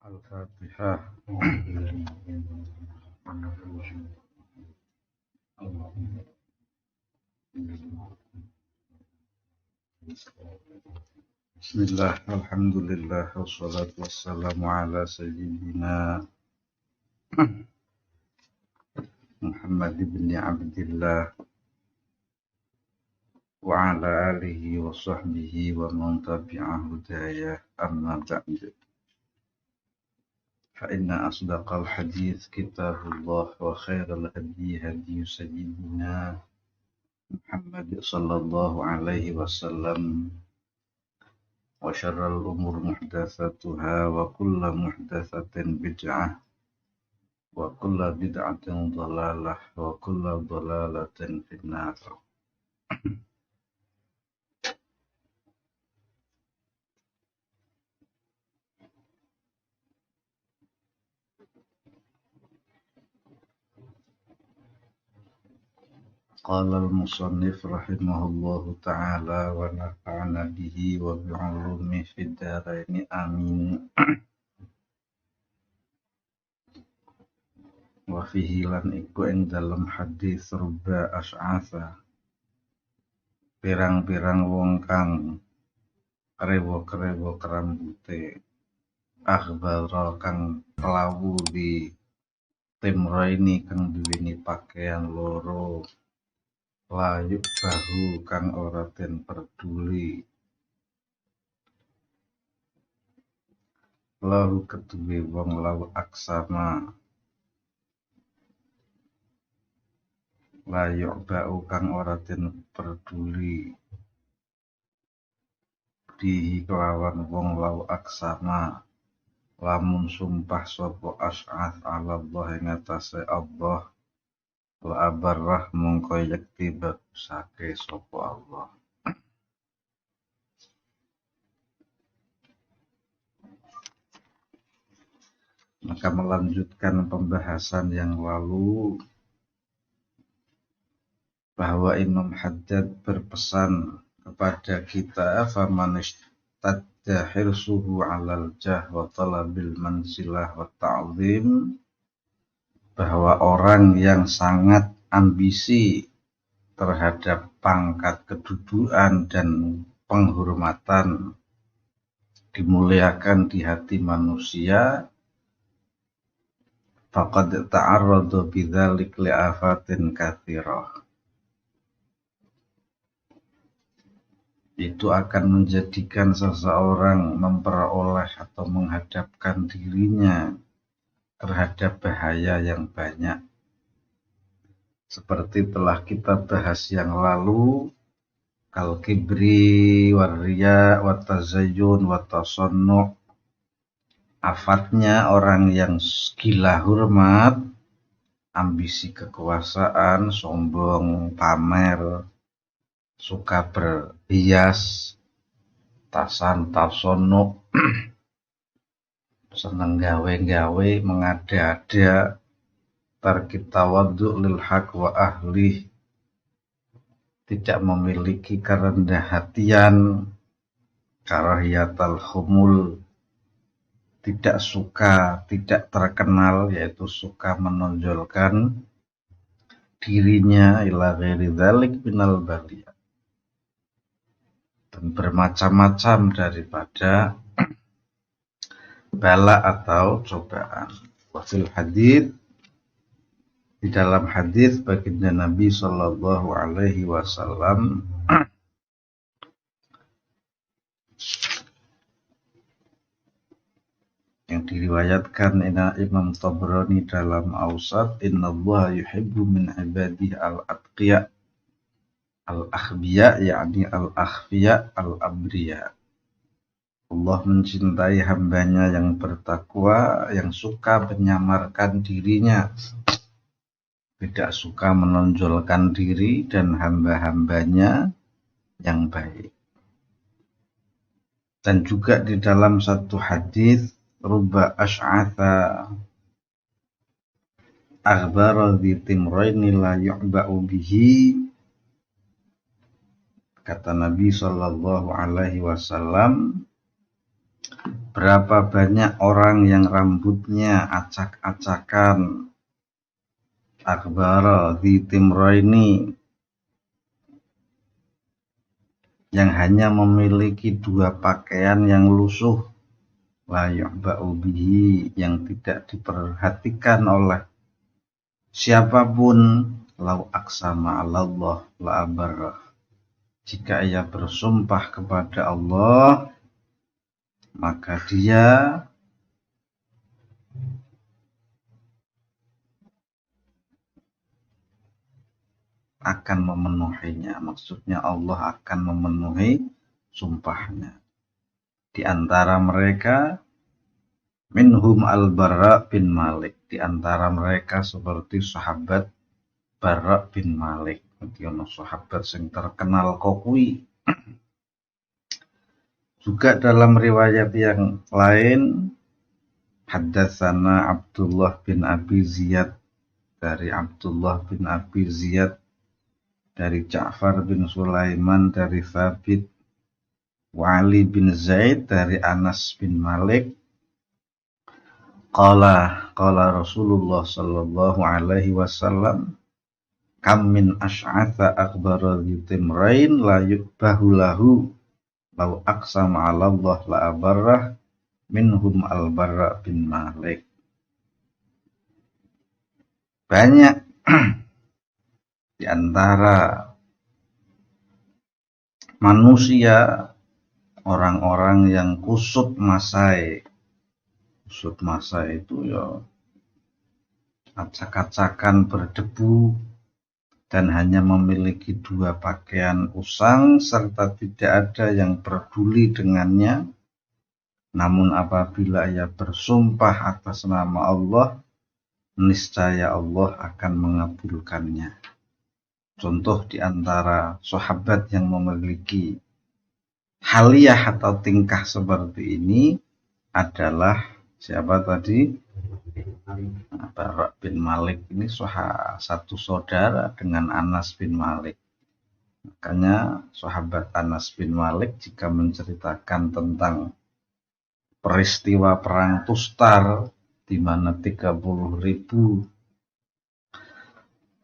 Al-Fatihah. Bismillah, alhamdulillah, wassalatu wassalamu ala sayyidina Muhammad ibn Abdillah wa ala alihi wa sahbihi wa man tabi'ahu hudayah, amma ba'd. Fa inna asdaqal hadith kitabullah wa khairal hadi hadi sayyidina Muhammad sallallahu alaihi wasallam wa syarrul umur muhdatsatuha wa kullu muhdatsatin bid'ah wa kullu bid'atin dhalalah wa kullu dhalalatin finnar. Qala al-musannif rahimahullahu ta'ala wa nafa'ana bihi wa bi'ulumi fid dharain amin. Wa fihi lan iku ing dalam hadis ruba asy'atha, pirang-pirang wong kang krewo-krewo kerambute, akhbara kang kelawu di timraini kang duweni pakaian loro, layuk bahu kang ora den peduli, lahu keduwe wong lau aksama, layuk bau kang ora den peduli, bihi kelawan wong lau aksama, lamun sumpah sapa asy'ath ala Allah ing atase Allah, la abarrah mongko yakti bagusake sapa Allah. Maka melanjutkan pembahasan yang lalu bahwa Imam Haddad berpesan kepada kita, faman istadda hirsuhu 'alal jah wa talabil manzilah wa ta'zim, bahwa orang yang sangat ambisi terhadap pangkat kedudukan dan penghormatan, dimuliakan di hati manusia, faqad ta'arrada bidzalik li'afatin katsirah, itu akan menjadikan seseorang memperoleh atau menghadapkan dirinya terhadap bahaya yang banyak. Seperti telah kita bahas yang lalu, kal kibri warriya watazayyun watasannu', afatnya orang yang gila hormat, ambisi kekuasaan, sombong, pamer, suka berhias, tasannu', seneng gawe-gawe, mengada-ada, tarkit tawaddu' lil haq wa ahli, tidak memiliki kerendah hatian, karahiyatal humul, tidak suka, tidak terkenal, yaitu suka menonjolkan dirinya, ila ghairi dzalik minal baliyah, dan bermacam-macam daripada bala atau cobaan. Wafil hadits, di dalam hadis baginda Nabi sallallahu alaihi wasallam yang diriwayatkan Imam Tabrani dalam Awsat, innallaha yuhibbu min ibadihi al-atqiya al-akhbiya, yakni al-akhfiya al-abriya. Allah mencintai hambanya yang bertakwa, yang suka menyamarkan dirinya, tidak suka menonjolkan diri, dan hamba-hambanya yang baik. Dan juga di dalam satu hadis, ruba asy'atha akhbara bi timraini la yu'ba'u bihi, kata Nabi sallallahu alaihi wasallam, Berapa banyak orang yang rambutnya acak-acakan, akbara di timroini, yang hanya memiliki dua pakaian yang lusuh, la yu'ba'u bihi, yang tidak diperhatikan oleh siapapun, lau aksama Allah la abarrah, jika ia bersumpah kepada Allah, maka dia akan memenuhinya. Maksudnya Allah akan memenuhi sumpahnya. Di antara mereka minhum al-Bara bin Malik. Di antara mereka seperti sahabat Bara bin Malik. Itu sahabat yang terkenal kokui. Juga dalam riwayat yang lain, haddatsana Abdullah bin Abi Ziyad, dari Abdullah bin Abi Ziyad, dari Ja'far bin Sulaiman, dari Thabit, Ali bin Zaid, dari Anas bin Malik. Qala Rasulullah sallallahu alaihi wasallam, kam min asy'atha akbara yutimrain la yubahu lahu law aqsama 'ala Allah la abarrah minhum al-Bara bin Malik. Banyak di antara manusia orang-orang yang kusut masai. Kusut masai itu ya acak-acakan berdebu dan hanya memiliki dua pakaian usang serta tidak ada yang peduli dengannya. Namun apabila ia bersumpah atas nama Allah, niscaya Allah akan mengabulkannya. Contoh di antara sahabat yang memiliki haliyah atau tingkah seperti ini adalah siapa tadi? Bara bin Malik. Ini satu saudara dengan Anas bin Malik. Makanya sahabat Anas bin Malik jika menceritakan tentang peristiwa perang Tustar, di mana 30.000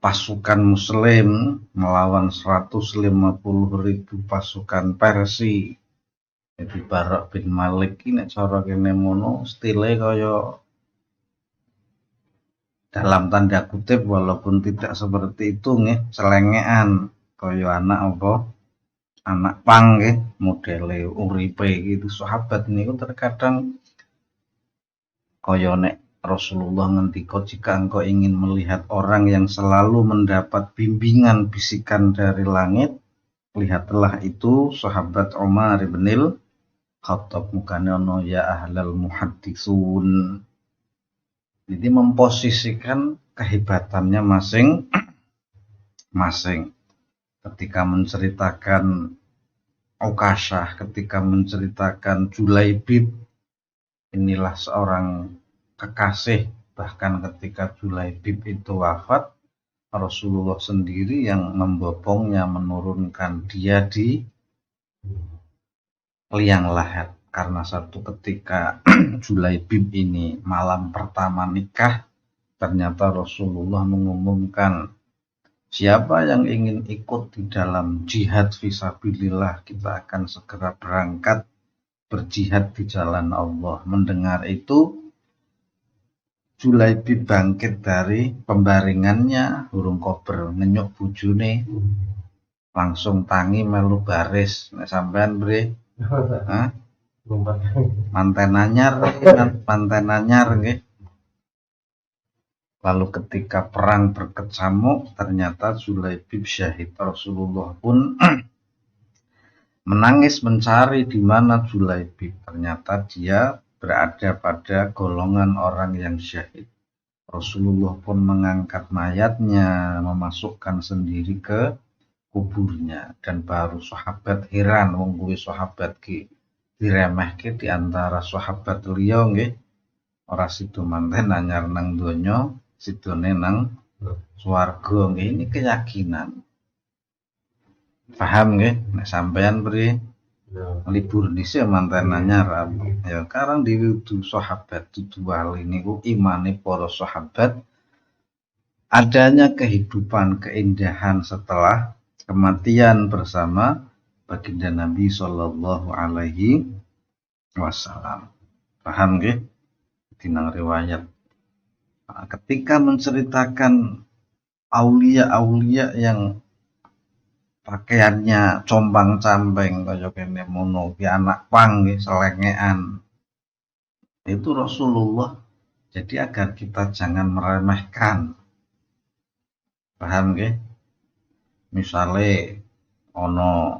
pasukan Muslim melawan 150.000 pasukan Persia. Jadi Bara bin Malik ini cara kene mono stile kaya dalam tanda kutip, walaupun tidak seperti itu nggih, selengean kaya anak apa? Anak pang nggih, modele uripe gitu. Sahabat niku terkadang kaya nek Rasulullah ngendika, jika engkau ingin melihat orang yang selalu mendapat bimbingan bisikan dari langit, lihatlah itu sahabat Umar bin Khattab. Mukane ono ya ahlal muhaddisun. Jadi memposisikan kehebatannya masing-masing. Ketika menceritakan Ukasyah, ketika menceritakan Julaibib, inilah seorang kekasih. Bahkan ketika Julaibib itu wafat, Rasulullah sendiri yang membopongnya, menurunkan dia di liang lahat. Karena satu ketika Julaibib ini malam pertama nikah, ternyata Rasulullah mengumumkan, siapa yang ingin ikut di dalam jihad fisabilillah, kita akan segera berangkat berjihad di jalan Allah. Mendengar itu, Julaibib bangkit dari pembaringannya, hurung kober ngenyuk bujune, langsung tangi melu baris. Nek sampean bre, manten anyar nggih. Lalu ketika perang berkecamuk, ternyata Julaibib syahid. Rasulullah pun menangis mencari di mana Julaibib. Ternyata dia berada pada golongan orang yang syahid. Rasulullah pun mengangkat mayatnya, memasukkan sendiri ke kuburnya, dan baru sahabat heran, wong kuwi sahabat ki diremehke di antara sahabat liya nggih. Ora sido manten anyar nang donya, sidone nang swarga nggih. Ini keyakinan. Paham nggih? Nek sampean pri libur dhisik manten anyar. Ya sekarang diwudu sahabat dudu wali niku imane para sahabat adanya kehidupan keindahan setelah kematian bersama baginda Nabi Shallallahu Alaihi Wasallam. Paham nggih? Dinang riwayat. Nah, ketika menceritakan aulia-aulia yang pakaiannya compang-camping kaya kene mono ki anak pang nggih selengean. Itu Rasulullah. Jadi agar kita jangan meremehkan. Paham nggih? Misale ana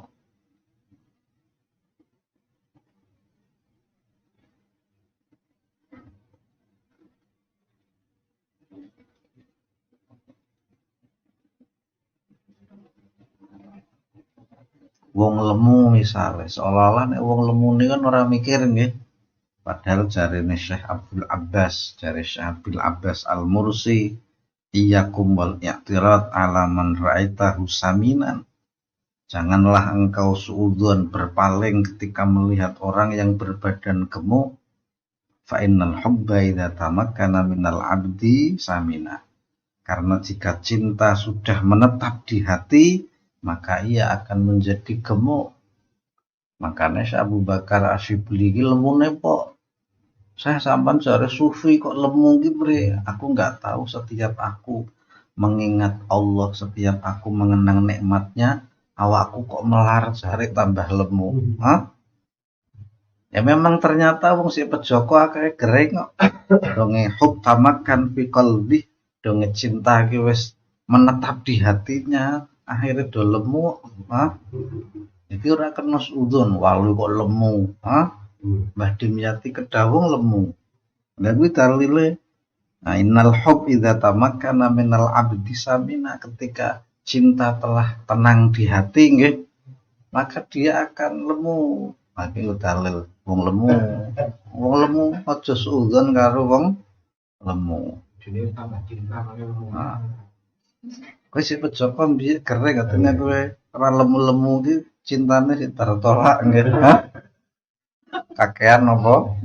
wong lemu misale, seolah-olah nek wong lemu ini kan ora mikir nggih. Padahal jarine Syekh Abdul Abbas, jare Syekh Abdul Abbas Al-Mursi, iyyakum wal i'tirad ala man ra'aitahu saminan. Janganlah engkau suudzon berpaling ketika melihat orang yang berbadan gemuk. Fa innal hubba idza tamakkana minal 'abdi samina. Karena jika cinta sudah menetap di hati, maka ia akan menjadi gemuk. Makanya Syekh Abu Bakar Asyibli iki lemune kok. Saya sampan jare sufi kok lemu ki bre. Aku enggak tahu setiap aku mengingat Allah, setiap aku mengenang nikmatnya, awakku kok melar jare tambah lemu. Hah? Ya memang ternyata wong si pejoko akeh gering kok. Donge hub tamakan fi qalbi, donge cinta ki wis menetap di hatinya, akhirnya do lemu. Hah? Iki ora kena suudzon, walu kok lemu. Hah? Mbah Dimyati kedawung lemu. Lah kuwi dalile. Nah, innal hub idza tamakkana minal abdi samina, ketika cinta telah tenang di hati nggih, maka dia akan lemu. Maka itu dalil wong lemu. Wong lemu aja suudzon karo wong lemu. Jenenge tambah cinta makane lemu. Nah. Kowe sik pejoko mbiyen kering katene kowe ora lemu-lemu ki cintane sik tertolak nggih. Kakean apa?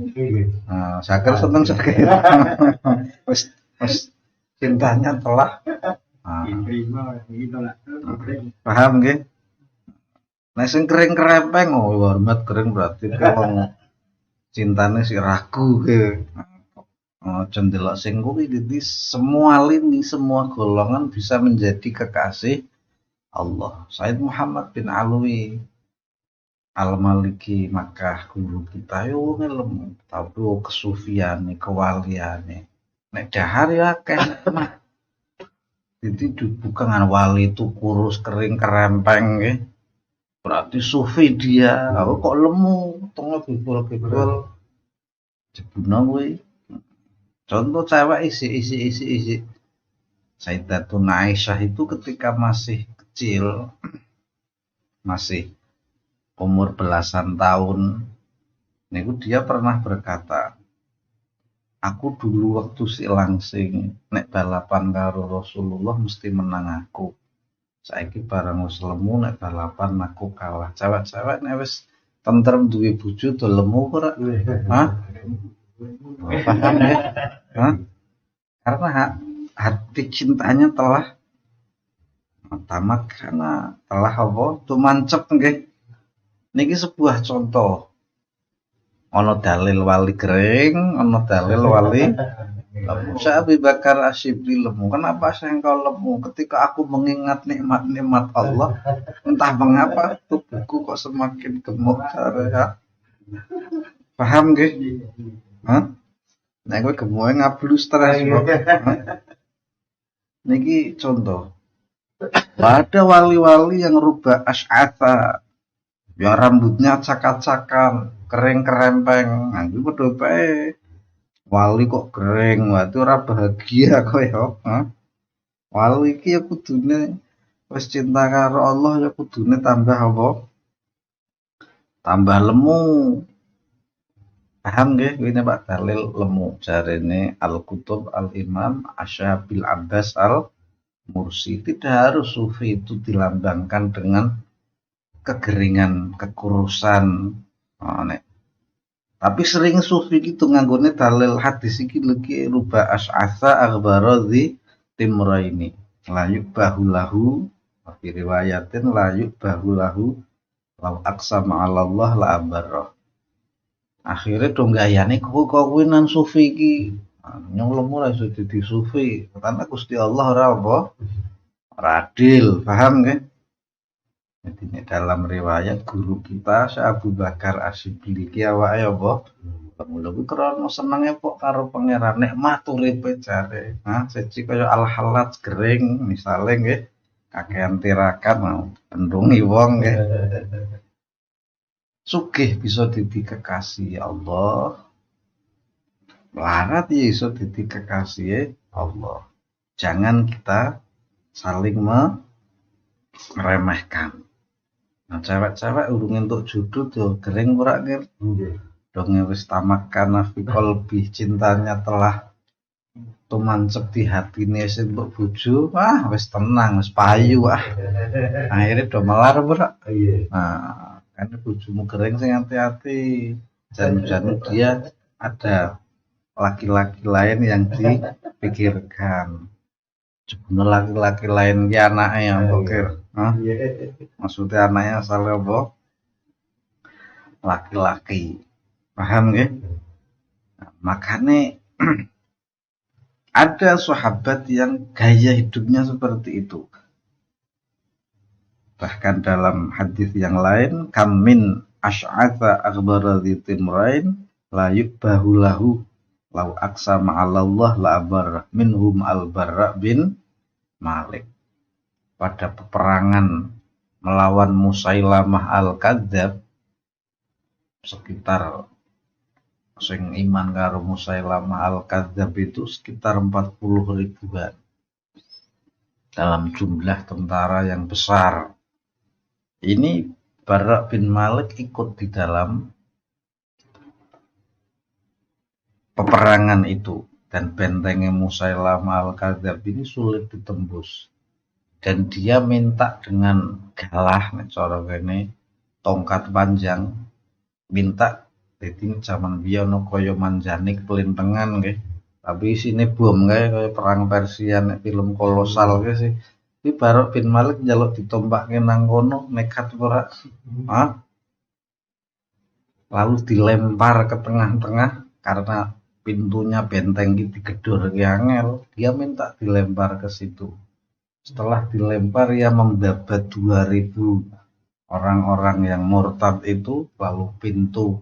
Nah, sakit seneng sakit. Wis cintanya telah. Paham nggih? Nek sing kering kerempeng, oh hormat kering berarti wong cintane si ragu ke. Aja ndelok sing kuwi jadi semua lini, semua golongan bisa menjadi kekasih Allah. Said Muhammad bin Alwi Al-Maliki Makkah guru kita yo ngelem tapi kesufiane, kewaliane. Nek dahar ya akeh mah. Jadi bukan wali itu kurus kering kerempeng nggih. Berarti sufi dia. Aku kok lemu, tengah bibul-bibul. Jebuna kuwi. Contoh cewek isi. Sayyidatuna Aisyah itu ketika masih kecil, masih umur belasan tahun, niku dia pernah berkata, aku dulu waktu silangsing nek balapan karo Rasulullah mesti menang aku. Saiki barang wis lemu nek balapan aku kalah. Cewek-cewek nek wis tentrem duwe bojo do lemu ora? Hah? Paham ya? Hah? Karena hati cintanya telah tamat karena telah apa? Tumancep nggih. Niki sebuah contoh. Ono dalil wali kering, ono dalil wali lemu. Syekh Abu Bakar Asyibli lemu. Kenapa saya engkau lemu? Ketika aku mengingat nikmat-nikmat Allah, entah mengapa tubuhku kok semakin gemuk. Ya. Paham nggih? Hah? Nek kowe gemuke ngablu stres kok. Niki contoh. Ada wali-wali yang rubah asy'atha, yang rambutnya acak-acakan, kering kerempeng. Nah, iki padha bae. Wali kok kering, wae ora bahagia kaya. Wali iki ya kudune wis cinta karo Allah ya kudune tambah apa? Tambah lemu. Paham nggih ini Pak dalil lemu jarene Al-Kutub Al-Imam Asy-Syabil Abbas Al-Mursi. Tidak harus sufi itu dilambangkan dengan kegeringan, kekurusan. Oh, nek. Tapi sering sufi gitu nganggone dalil hadis iki lagi ruba as'asa aghbara di timraini. Layuk bahulahu fi riwayatin layuk bahulahu lau aqsama 'ala Allah la abarra. Akhirnya dong gayane kuwi-kuwinan sufi iki. Nyolong ora iso dadi sufi. Karena Gusti Allah ora apa? Ora adil, paham nggih? Jadi ini dalam riwayat guru kita Syekh Abu Bakar Asyibli ki awake apa? Mula kuwi krana senenge pok karo pangeran nikmat uripe jare. Nah, siji kaya al-halat gering misale nggih kakean tirakat mau pendungi wong nggih. Sugih bisa dadi kekasih Allah. Melarat ya iso dadi kekasih Allah. Jangan kita saling meremehkan. Nah, cewek-cewek urung entuk jodoh tuh gering ora nggih. Dong wis tamakkan fi qalbi cintanya telah tumancep di hatine sing mbok bojo, wis tenang, wis payu Akhirnya do melar ora? Nah, kan bojomu gering sing hati-hati. Jan-jan dia ada laki-laki lain yang dipikirkan. Sebenarnya laki-laki lain ki anake yang pikir. Maksudnya anaknya asal apa? Laki-laki. Paham nggih? Nah, makanya ada sahabat yang gaya hidupnya seperti itu. Bahkan dalam hadis yang lain, kam min asy'atha aghbara timrain la yubahu lahu lau aqsama 'ala Allah la abarra minhum al-Barra bin Malik. Pada peperangan melawan Musailamah al-Kadzab sekitar sing iman karo Musailamah al-Kadzab itu sekitar 40 ribuan dalam jumlah tentara yang besar. Ini Barra bin Malik ikut di dalam peperangan itu dan bentengnya Musailamah al-Kadzab ini sulit ditembus. Dan dia minta dengan galah cara kene tongkat panjang minta dadi zaman biyen kaya manjanik pelintengan nggih. Tapi isine bom kaya perang Persia nek film kolosal nggih sih. Iki Barok bin Malik njaluk ditompakke nang kono nekat ora? Lalu dilempar ke tengah-tengah karena pintunya benteng iki digedor ki angel, dia minta dilempar ke situ. Setelah dilempar ia membabat 2000 orang-orang yang murtad itu, lalu pintu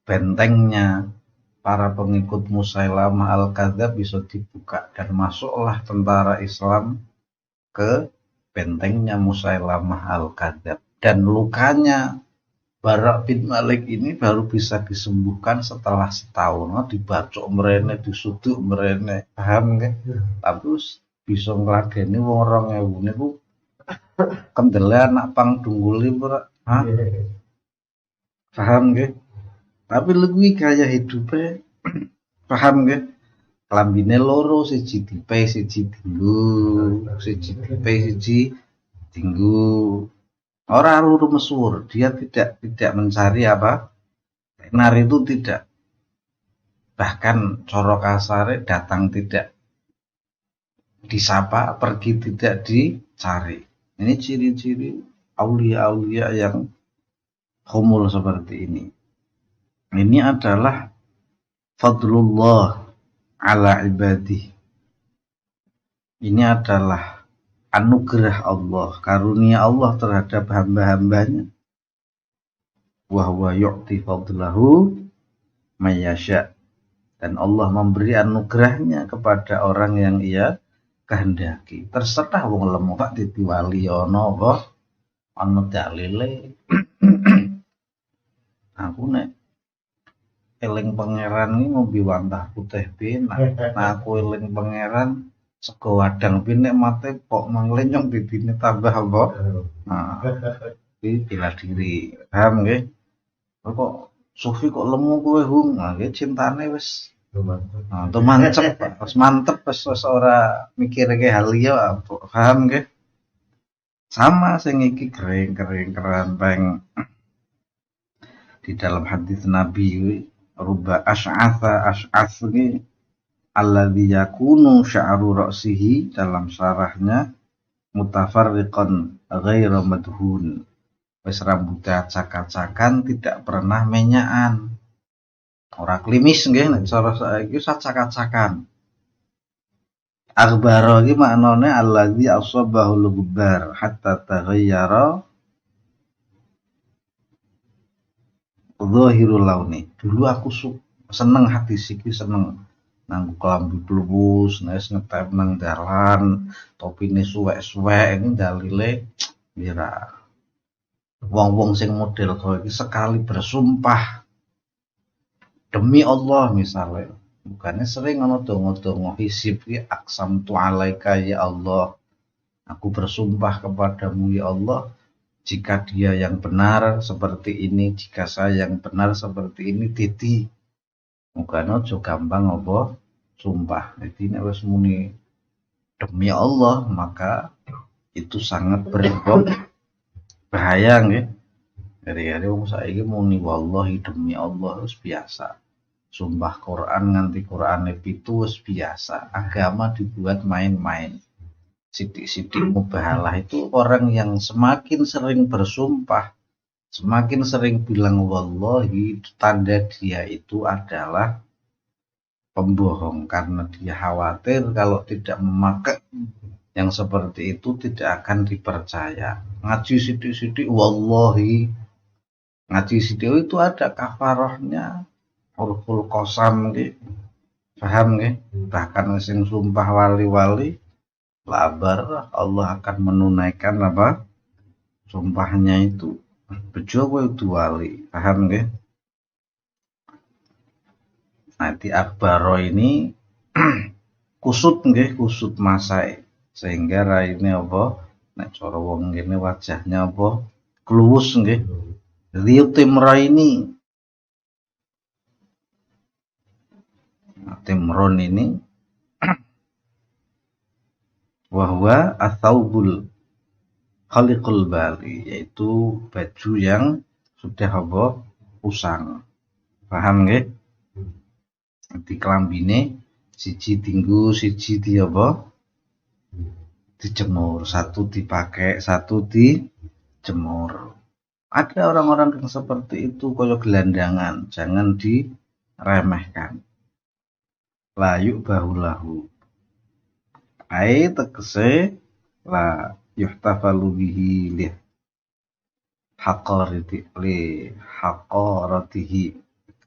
bentengnya para pengikut Musailamah al-Kadzab bisa dibuka dan masuklah tentara Islam ke bentengnya Musailamah al-Kadzab. Dan lukanya Barra bin Malik ini baru bisa disembuhkan setelah setahun. Dibacok mrene, disuduk mrene, paham nggih? Tapi bisa nglageni wong 2000 niku kendele anak pang dunggule ora. Paham nggih? Tapi luwih gaya hidupe paham nggih? Klambine loro, siji dipe, siji dinggo, siji dipe, siji dinggo. Ora luru mesur, dia tidak mencari apa? Tenar itu tidak. Bahkan coro kasare datang tidak disapa, pergi tidak dicari. Ini ciri-ciri aulia-aulia yang humul seperti ini. Ini adalah fadlullah ala ibadih. Ini adalah anugerah Allah, karunia Allah terhadap hamba-hambanya. Wa huwa yu'ti fadlahu mayyasha. Dan Allah memberi anugerahnya kepada orang yang ia kehendaki. Terserah wong lemu Pak dadi wali ana apa ana dalile. Aku nek eling pangeran iki ngombe wantah putih benak. Nah aku eling pangeran sego wadang pinek mate kok manglenyong didine tambah apa? Nah, iki bela diri. Paham nggih? Kok Sufi kok lemu kowe hung? Nah, nggih cintane wis mantep, wis mantep wis ora mikirke hal liya, paham nggih? Sama sing iki kering-kering kerempeng di dalam hadis Nabi ruba asy'atha ini alladzi yakunu sya'ru ra'sihi dalam syarahnya mutafarriqan ghaira madhun. Wis rambutnya acak-acakan tidak pernah menyaan. Ora klimis nggih nek cara saiki acak-acakan. Akhbaro iki maknane alladzi asabahul ghubar hatta taghayyara dhahirul launi. Dulu aku seneng hati siki seneng nganggo klambi blus, nes ngetep nang dalan, topine suwek-suwek ini dalile mira. Wong-wong sing model kaya iki sekali bersumpah demi Allah misalnya, bukannya sering ana donga-donga hisib ki aksam tu alaika ya Allah. Aku bersumpah kepadamu ya Allah, jika dia yang benar seperti ini, jika saya yang benar seperti ini, dadi mukane aja gampang apa sumpah. Jadi nek wis muni demi Allah, maka itu sangat berbau bahaya nggih. Hari-hari wong saiki muni wallahi demi Allah wis biasa. Sumpah Quran nganti Qurane 7 wis biasa. Agama dibuat main-main. Sidik-sidik mubahalah itu orang yang semakin sering bersumpah, semakin sering bilang wallahi, tanda dia itu adalah pembohong karena dia khawatir kalau tidak memakai yang seperti itu tidak akan dipercaya. Ngaji sidik-sidik wallahi, ngaji sidik itu ada kafarahnya, huruful qasam gitu. Paham nggih? Bahkan sing sumpah wali-wali labar Allah akan menunaikan apa? Sumpahnya itu. Bejo kowe itu wali. Paham nggih? Nanti akbaro ini kusut nggih, kusut masai. Sehingga raine apa? Nek cara wong ngene wajahnya apa? Kluwus nggih. Liutimra ini Timron ini wahwa atsaubul khaliqul bali, yaitu baju yang sudah apa? Usang. Paham nggih? Di kelambine siji dinggo, siji di apa? Dijemur, satu dipakai, satu dijemur. Ada orang-orang yang seperti itu koyo gelandangan, jangan diremehkan. Layuk bahulahu. Ai tegese la yuhtafalu bihi li haqaratihi.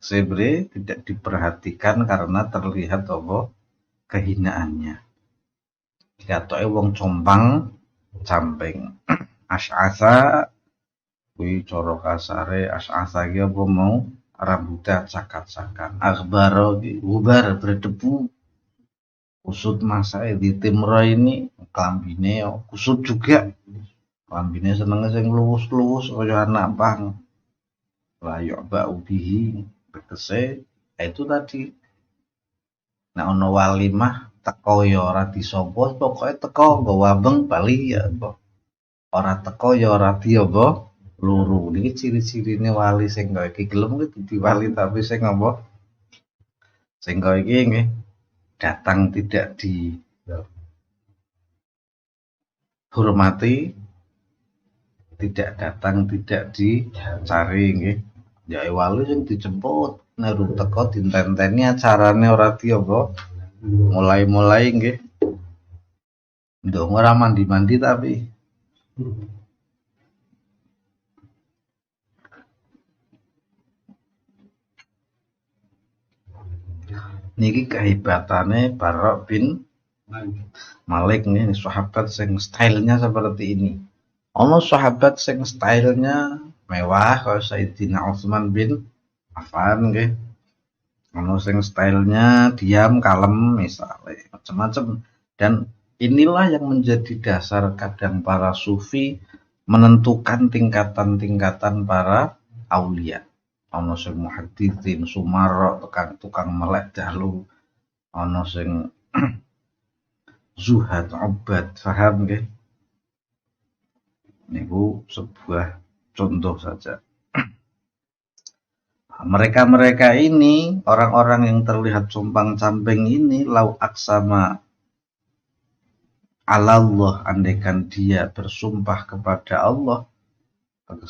Sebre tidak diperhatikan karena terlihat apa kehinaannya. Katoke wong compang camping. Asy'asa kuwi cara kasare asy'asa iki apa mau rambutnya acak-acakan. Akhbaro ki ubar berdebu. Kusut masa di Timra ini klambine kusut juga. Klambine seneng sing luwus-luwus kaya anak pang. Layuk ba ubihi tegese itu tadi. Nek ana walimah teko ya ora disapa, pokoke teko nggo wabeng bali ya apa. Ora teko ya ora di apa luru. Niki ciri-cirine wali sing kaya iki gelem kuwi dadi wali tapi sing apa? Sing kaya iki nggih datang tidak dihormati, tidak datang tidak dicari nggih. Ya wali sing dijemput, nek teko ditenteni acarane ora di apa? Mulai-mulai nggih. Ndonga ora mandi-mandi tapi niki kehebatannya Barok bin Malik nih, sahabat sing stylenya seperti ini. Ono sahabat sing stylenya mewah kaya Sayyidina Utsman bin Affan nggih. Ono sing stylenya diam kalem misalnya, macam-macam. Dan inilah yang menjadi dasar kadang para sufi menentukan tingkatan-tingkatan para aulia. Ono sing muhadditsin sumara tukang melek dahlu, ono sing zuhad ubad, paham nggih? Niku sebuah contoh saja. Mereka-mereka ini, orang-orang yang terlihat compang-camping ini, lau aksama Allah, andaikan dia bersumpah kepada Allah,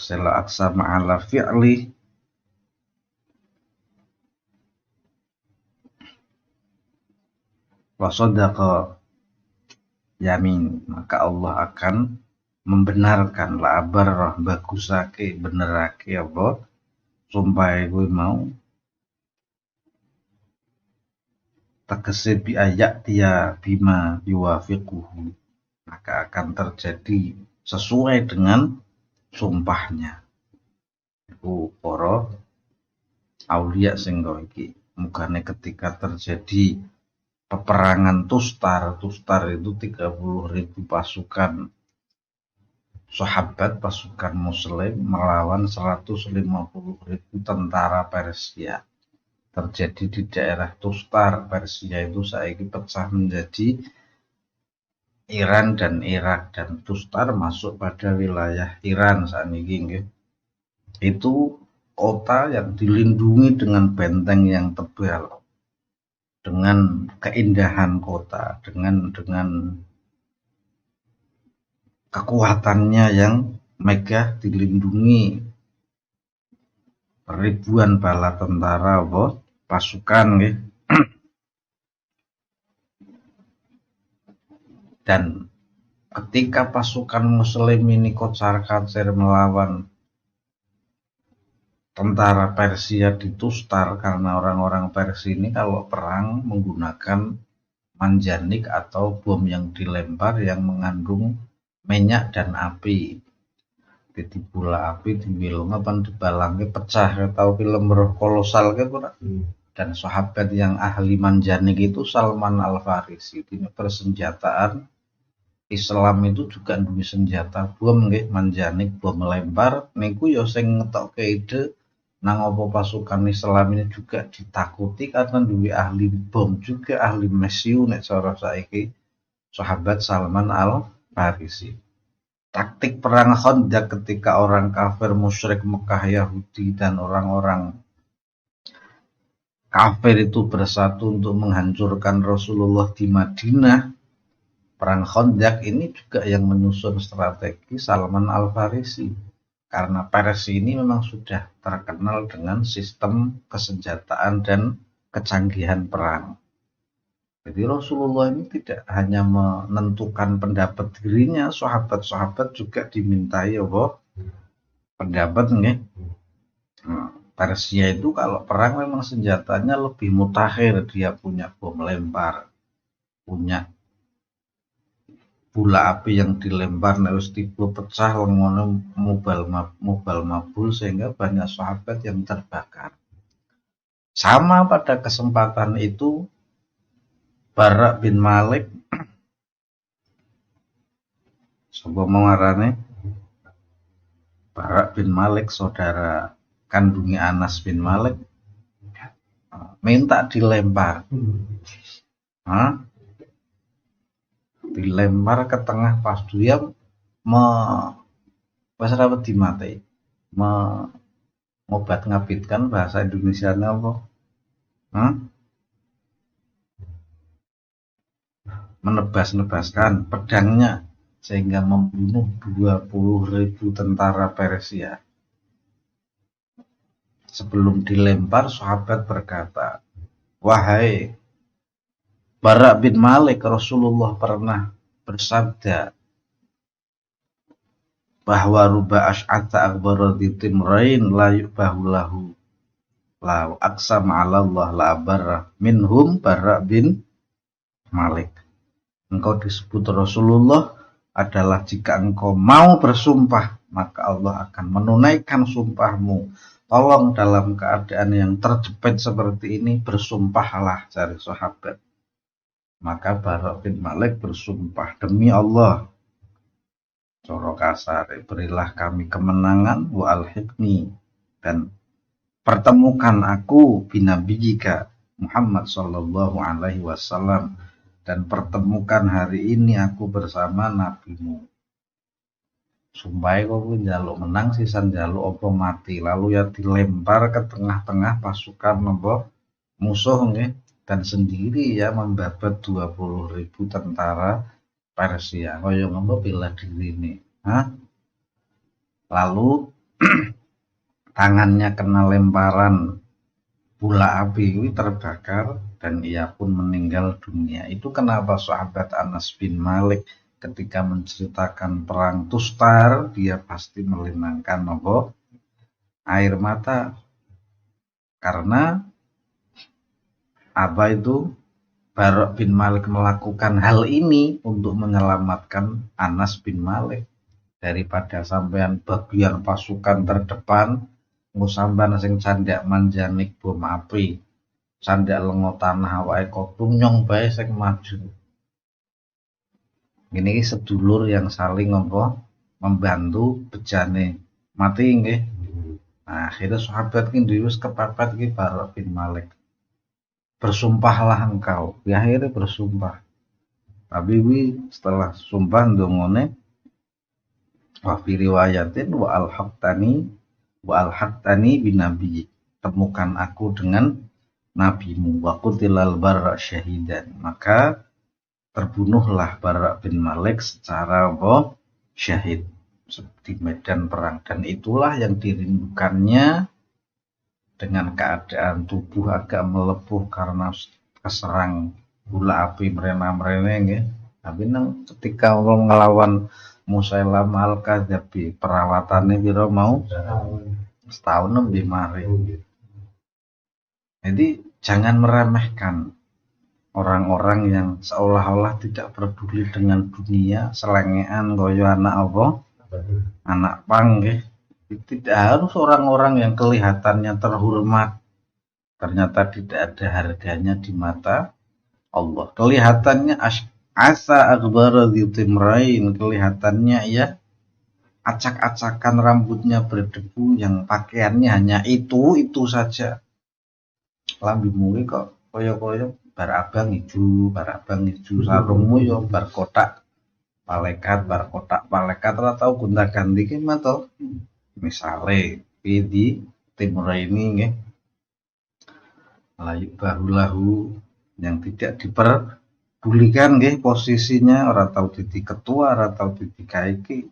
sela aksama ala fi'li, wasadaqa yamin, maka Allah akan membenarkan la abarrah bagusake benerake apa sumpah kuwi mau, tegese bi ayak dia bima yuwafiquhu, maka akan terjadi sesuai dengan sumpahnya. Iku para aulia sing iki mugane ketika terjadi peperangan Tustar itu 30.000 pasukan sahabat, pasukan muslim melawan 150.000 tentara Persia. Terjadi di daerah Tustar. Persia itu saiki pecah menjadi Iran dan Irak, dan Tustar masuk pada wilayah Iran saat ini. Itu kota yang dilindungi dengan benteng yang tebal, dengan keindahan kota, dengan kekuatannya yang megah, dilindungi ribuan bala tentara pasukan dan ketika pasukan muslim ini kocar-kacir melawan tentara Persia di Tustar, karena orang-orang Persia ini kalau perang menggunakan manjanik atau bom yang dilempar yang mengandung minyak dan api. Jadi bola api diwilung apa dibalangke pecah, tahu film Roh Kolosal kan ora? Dan sahabat yang ahli manjanik itu Salman Al-Farisi. Ini persenjataan Islam itu juga duwe senjata bom nggih, manjanik, bom lempar. Niku ya sing ngetokke ide nang apa pasukan Islam ini juga ditakuti karena duwe ahli bom juga, ahli mesiu nek cara saiki, sahabat Salman Al-Farisi. Taktik perang Khandaq ketika orang kafir musyrik Mekah, Yahudi dan orang-orang kafir itu bersatu untuk menghancurkan Rasulullah di Madinah. Perang Khandaq ini juga yang menyusun strategi Salman Al-Farisi, karena Persia ini memang sudah terkenal dengan sistem kesenjataan dan kecanggihan perang. Jadi Rasulullah ini tidak hanya menentukan pendapat dirinya, sahabat-sahabat juga dimintai pendapat nih. Persia itu kalau perang memang senjatanya lebih mutakhir, dia punya bom lempar, punya bola api yang dilempar harus tiba pecah lengono mubal mabul sehingga banyak sahabat yang terbakar. Sama pada kesempatan itu Bara bin Malik, sapa mengarane Bara bin Malik, saudara kandungnya Anas bin Malik, minta dilempar. Dilempar ke tengah pas dia pasrah dimati, ngobat ngabitkan bahasa Indonesianya apa? Menebas-nebaskan pedangnya sehingga membunuh 20.000 tentara Persia. Sebelum dilempar, sahabat berkata, wahai Bara bin Malik, Rasulullah pernah bersabda bahwa ruba asy'ata akbara timrain la yubahu lahu la aqsama 'ala Allah la barra minhum Bara bin Malik. Engkau disebut Rasulullah adalah jika engkau mau bersumpah, maka Allah akan menunaikan sumpahmu. Tolong dalam keadaan yang terjepit seperti ini, bersumpahlah, cari sahabat. Maka Bara bin Malik bersumpah, demi Allah, coro kasar, berilah kami kemenangan, wa alhiqni, dan pertemukan aku binabiyika Muhammad sallallahu alaihi wasallam, dan pertemukan hari ini aku bersama nabimu. Sumpah kok kuwi njaluk menang sisan njaluk apa mati. Lalu ya dilempar ke tengah-tengah pasukan apa musuh nggih dan sendiri ya membabat 20.000 tentara Persia. Kaya ngono bela diri ini. Hah? Lalu tangannya kena lemparan bola api itu terbakar dan ia pun meninggal dunia. Itu kenapa sahabat Anas bin Malik ketika menceritakan perang Tustar dia pasti melinangkan apa air mata karena apa itu Barok bin Malik melakukan hal ini untuk menyelamatkan Anas bin Malik daripada sampean bagian pasukan terdepan ngusamban sing candak manjanik bom api candak lengo tanah awake kodung nyong bae sing maju. Ini sedulur yang saling apa membantu bejane mati nggih. Nah, akhirnya sahabat ki wis kepepet ki Barok bin Malik. Bersumpahlah engkau. Ya akhirnya bersumpah. Tapi setelah sumpah ndongone wa fi riwayatin wa alhaqtani binabi. Temukan aku dengan nabimu wa qutilal barra syahidan. Maka terbunuhlah Barak bin Malik secara apa? Syahid di medan perang dan itulah yang dirindukannya dengan keadaan tubuh agak melepuh karena keserang bola api merena-merene nggih. Tapi nang ketika Allah ngelawan Musailamah al-Kadzabi perawatannya pira mau setahun lebih mari. Jadi jangan meremehkan orang-orang yang seolah-olah tidak peduli dengan dunia, selengean koyo anak apa? Anak pang nggih. Tidak harus orang-orang yang kelihatannya terhormat ternyata tidak ada harganya di mata Allah. Kelihatannya asa akbara dzitimrain, kelihatannya ya acak-acakan rambutnya berdebu yang pakaiannya hanya itu saja. Lambimu kok koyo-koyo bar abang ijo sarungmu yo bar kotak palekat ora tau gonta-ganti ki mah to. Misale di timur ini nggih layu bahulahu yang tidak diperdulikan nggih posisinya ora tau dadi ketua ora tau dadi kaiki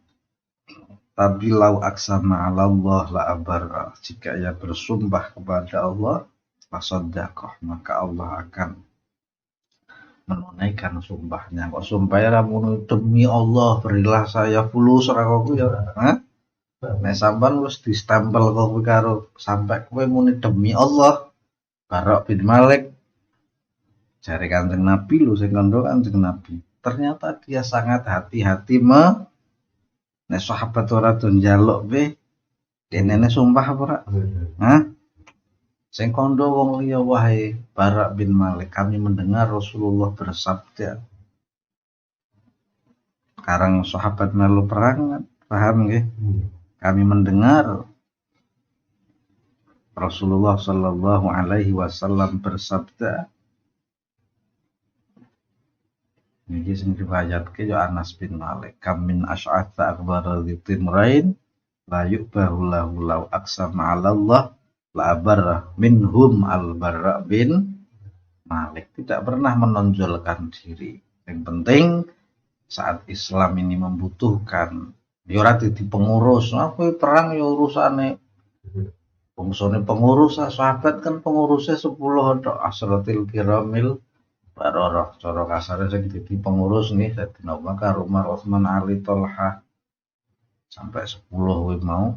tapi lau aksama Allah la abarra jika ia bersumpah kepada Allah fasaddaqah maka Allah akan menunaikan sumpahnya. Kok sumpahnya ramun demi Allah berilah saya fulus ora kok ya. Hah? Nek sampean wis distempel kok karo sampai kowe muni demi Allah. Barok bin Malik jare Kanjeng Nabi lho sing kandha Kanjeng Nabi. Ternyata dia sangat hati-hati nek sahabat ora do njaluk be denene sumpah apa ora? Hah? Sing kondo wong liya wahai Barak bin Malik, kami mendengar Rasulullah bersabda. Sekarang sahabat melu perang, paham nggih? Kami mendengar Rasulullah sallallahu alaihi wasallam bersabda. Niki sing riwayatke ya Anas bin Malik, kam min asy'atsa akbara dzitimrain la yu'bahu lahu law aqsama 'ala Allah la minhum al-Barra bin Malik. Tidak pernah menonjolkan diri. Yang penting saat Islam ini membutuhkan ya ora dadi pengurus. Aku perang ya urusane Bungsone pengurus sahabat kan pengurusnya 10 tok asratil kiramil baroroh cara kasare sing dadi pengurus nih Sayyidina Abu Bakar, Umar, Utsman, Ali, Thalhah sampai 10 kuwi mau.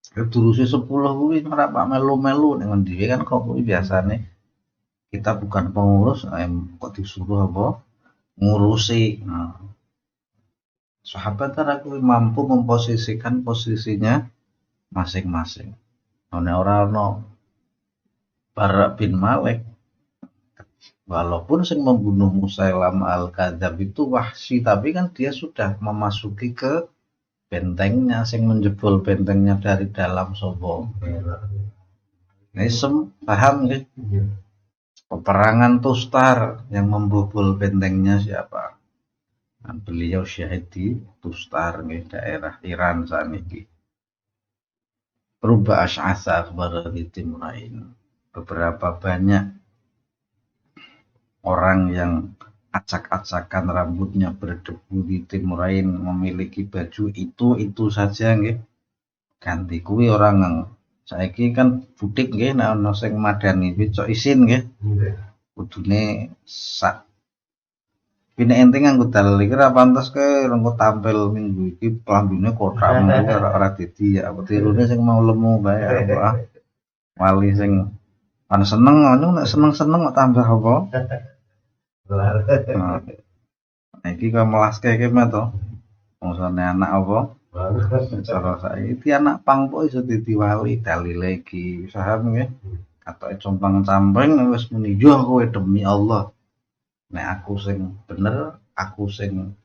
Duruse 10 kuwi ora pak melu-melu ning dhewe kan kok kuwi biasane kita bukan pengurus kok disuruh apa ngurusi. Nah, sahabat kan kuwi mampu memposisikan posisinya masing-masing. Ora ono Barak bin Malik walaupun sing membunuh Musailamah al-Kadzab itu Wahsy tapi kan dia sudah memasuki ke bentengnya sing menjebol bentengnya dari dalam sobo. Ini paham nggih? Peperangan Tustar yang membobol bentengnya siapa? Beliau syahid di Tustar nggih, daerah Iran saniki. Ruba asy'asa akhbara di timrain. Beberapa banyak orang yang acak-acakan rambutnya berdebu di timrain memiliki baju itu saja nggih. Ganti kuwi orang saiki kan butik nggih nek ana sing madani cocok isin nggih. Kudune sak Pine enteng nganggo dalil iki ora pantes ke rengko tampil minggu iki klambine kothak mulu ora dadi ya tirune sing mau lemu bae apa wali sing kan seneng anu nek seneng-seneng kok tambah apa. Nah, iki kok melaske iki mah to. Maksudnya anak apa? Cara saiki anak pang kok iso dadi wali dalile iki paham nggih. Katoke compang-camping wis muni yo kowe demi Allah. Nek aku sing bener, aku sing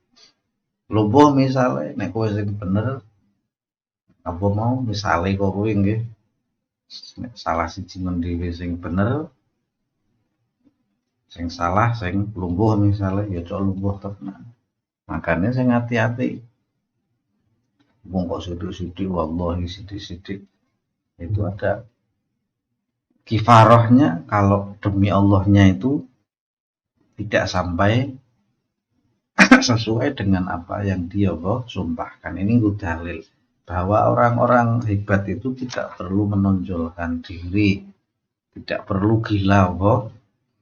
lomba misale, nek kowe sing bener, apa mau misale kok kowe nggih salah siji ngendhewe sing bener, sing salah sing lomba misale ya cok lomba tenan. Makanya sing hati-hati. Wong kok sithik-sithik wallahi sithik-sithik itu ada kifarahnya kalau demi Allahnya itu tidak sampai sesuai dengan apa yang dia sumpahkan. Ini dalil bahwa orang-orang hebat itu tidak perlu menonjolkan diri, tidak perlu gila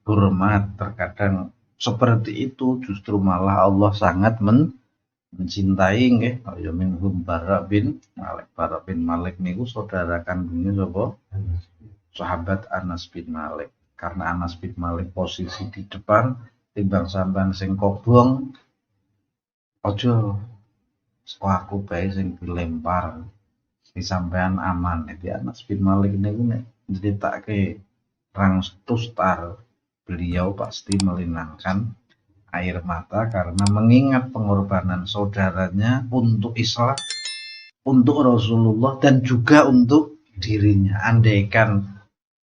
hormat. Terkadang seperti itu justru malah Allah sangat mencintai nggih. Ya minhum Bara bin Malik. Bara bin Malik niku saudara kandungnya sapa? Sahabat Anas bin Malik. Karena Anas bin Malik posisi di depan timbang sampean sing kobong aja aku bae sing dilempar di sampean aman. Jadi Anas bin Malik niku nek nceritake rang Tustar beliau pasti melinangkan air mata karena mengingat pengorbanan saudaranya untuk Islam, untuk Rasulullah dan juga untuk dirinya. Andaikan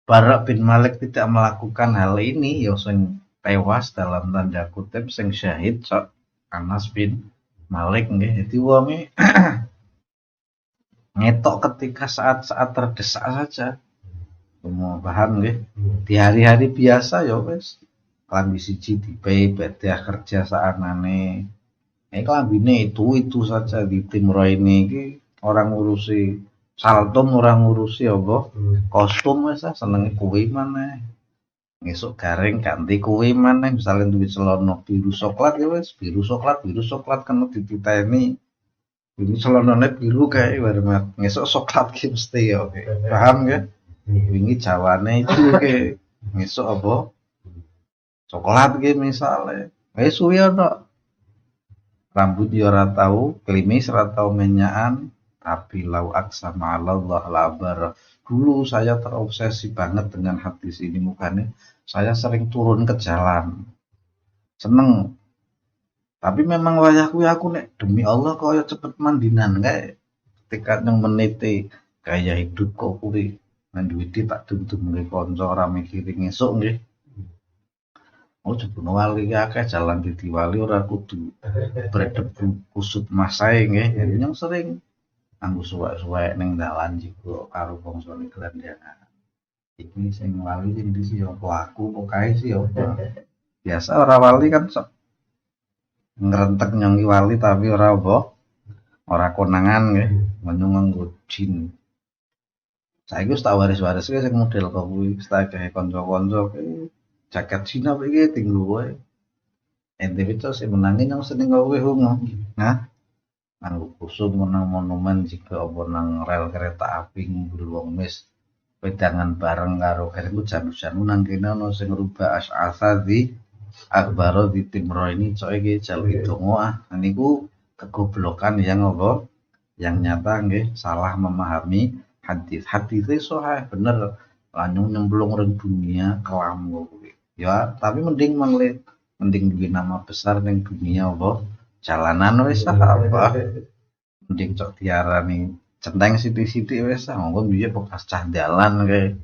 Bara bin Malik tidak melakukan hal ini, ya sing tewas dalam tanda kutip sing syahid sok Anas bin Malik nggih. Dadi wonge ngetok ketika saat-saat terdesak saja. Semua paham nggih. Di hari-hari biasa ya wis klambi siji dipae badhe kerja saanane. Klambine itu saja di tim Roini iki orang ngurusi saltum orang ngurusi apa kostum wis senenge kuwi maneh. Ngesuk garing ganti kuwi maneh misale duwe celana biru coklat ya wis biru coklat kena dititeni. Biru celanane biru kae warmat. Ngesuk coklat ki mesti ya. Paham ya? Wingi jawane itu ke ngesuk apa? Coklat ki misale. Wis suwi ana rambut ya ora tau klimis, ora tau menyaan, tapi lau aksama Allah labar. Dulu saya terobsesi banget dengan hadis ini, mukanya saya sering turun ke jalan. Seneng. Tapi memang wayahku aku nek demi Allah kaya cepet mandinan kae. Ketika yang meniti gaya hidup kok kuwi nang duwite tak dum-dum nggih kanca ora mikiri ngesuk nggih. Oh jebul wali akeh jalan dadi wali ora kudu berdebu kusut masae nggih. Yang sering anggo suwek-suwek ning dalan juga karo bangsane gelandangan. Iki sing wali sing ndi sih apa aku kok kae sih apa. Biasa ora wali kan sok ngrentek nyongi wali tapi ora apa. Ora konangan nggih, menyung nganggo jin. Saiki wis tak waris-waris sing model kok kuwi, wis tak gawe kanca-kanca jaket Cina iki tinggu wae. Ente itu sing menangi nang seneng kowe ngono. Nah, anggo kusum menang monumen jika apa nang rel kereta api ngumpul wong mis wedangan bareng karo kene jan-jan nang kene ana sing rubah as'asa di akbaro di timro ini cok iki jaluk donga niku kegoblokan yang apa yang nyata nggih salah memahami hadis. Hadise sahih bener lanjung nyemplung ring dunia kelam kuwi. Ya, tapi mending duwe nama besar ning dunia apa jalanan wis apa mending cok diarani centeng sithik-sithik wis monggo biye bekas cah dalan kae